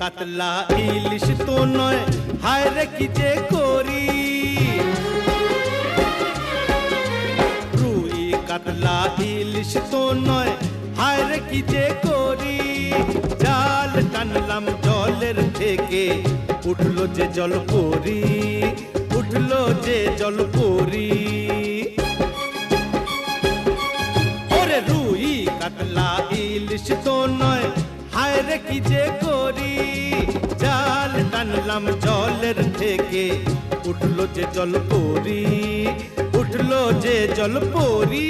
কাতলা ইলিশ তো নয়, হায় রে কি যে করি। রুই কাতলা ইলিশ তো নয়, হায় রে কি যে করি। জাল টানলাম জলের থেকে, উঠলো যে জল পরি, উঠলো যে জল পরি। ওরে রুই কাতলা ইলিশ তো নয়, হায় রে কি যে করি। জাল টানলাম জলের থেকে, উঠলো যে জল পরি, উঠলো যে জল পরি।